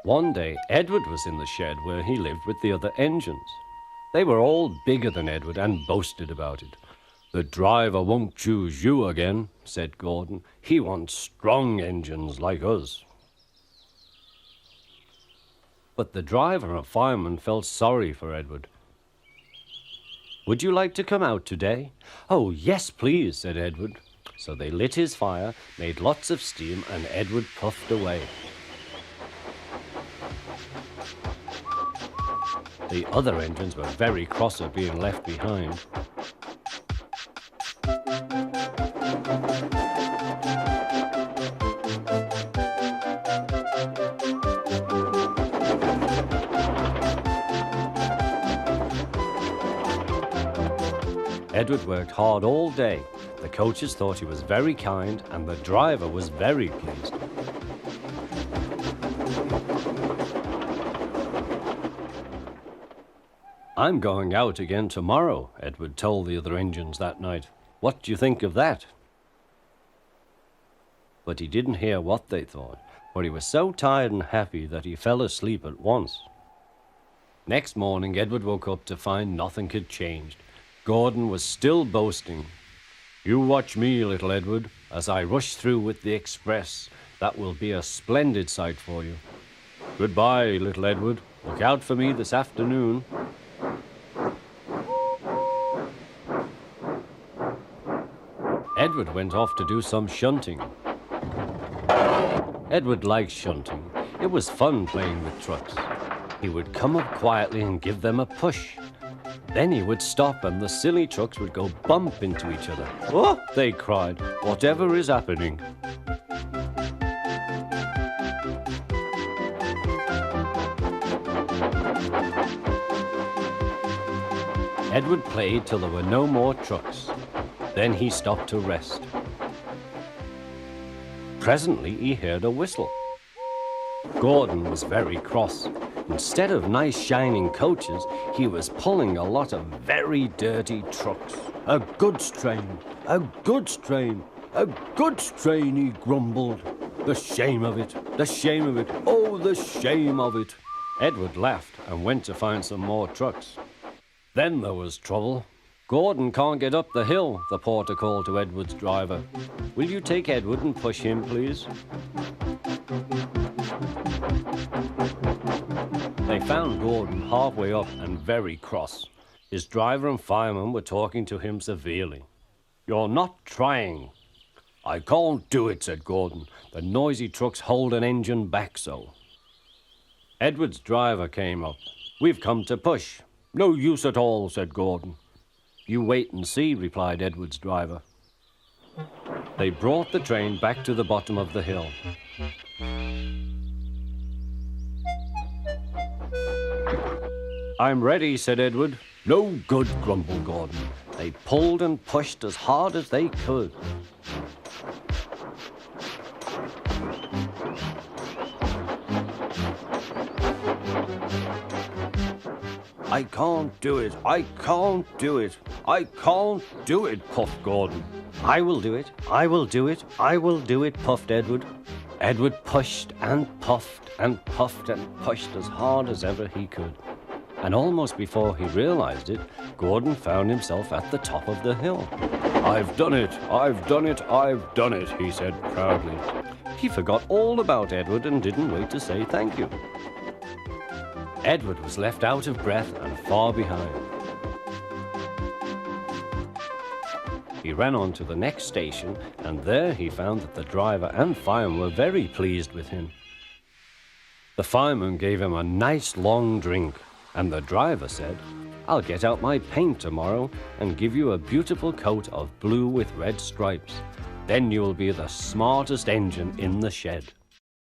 One day, Edward was in the shed where he lived with the other engines. They were all bigger than Edward and boasted about it. "The driver won't choose you again," said Gordon. "He wants strong engines like us." But the driver and fireman felt sorry for Edward. "Would you like to come out today?" "Oh, yes, please," said Edward. So they lit his fire, made lots of steam, and Edward puffed away. The other engines were very cross at being left behind. Edward worked hard all day. The coaches thought he was very kind, and the driver was very pleased. "I'm going out again tomorrow," Edward told the other engines that night. "What do you think of that?" But he didn't hear what they thought, for he was so tired and happy that he fell asleep at once. Next morning, Edward woke up to find nothing had changed. Gordon was still boasting. "You watch me, little Edward, as I rush through with the express. That will be a splendid sight for you. Goodbye, little Edward. Look out for me this afternoon." Edward went off to do some shunting. Edward liked shunting. It was fun playing with trucks. He would come up quietly and give them a push. Then he would stop and the silly trucks would go bump into each other. "Oh!" they cried. "Whatever is happening?" Edward played till there were no more trucks. Then he stopped to rest. Presently he heard a whistle. Gordon was very cross. Instead of nice shining coaches, he was pulling a lot of very dirty trucks. "A goods train, a goods train, a goods train," he grumbled. "The shame of it, the shame of it, oh, the shame of it." Edward laughed and went to find some more trucks. Then there was trouble. "Gordon can't get up the hill," the porter called to Edward's driver. "Will you take Edward and push him, please?" They found Gordon halfway up and very cross. His driver and fireman were talking to him severely. "You're not trying." "I can't do it," said Gordon. "The noisy trucks hold an engine back so." Edward's driver came up. "We've come to push." "No use at all," said Gordon. "You wait and see," replied Edward's driver. They brought the train back to the bottom of the hill. "I'm ready," said Edward. "No good," grumbled Gordon. They pulled and pushed as hard as they could. "I can't do it, I can't do it, I can't do it," puffed Gordon. "I will do it, I will do it, I will do it," puffed Edward. Edward pushed and puffed and puffed and pushed as hard as ever he could. And almost before he realized it, Gordon found himself at the top of the hill. "I've done it, I've done it, I've done it," he said proudly. He forgot all about Edward and didn't wait to say thank you. Edward was left out of breath and far behind. He ran on to the next station, and there he found that the driver and fireman were very pleased with him. The fireman gave him a nice long drink, and the driver said, "I'll get out my paint tomorrow and give you a beautiful coat of blue with red stripes. Then you will be the smartest engine in the shed."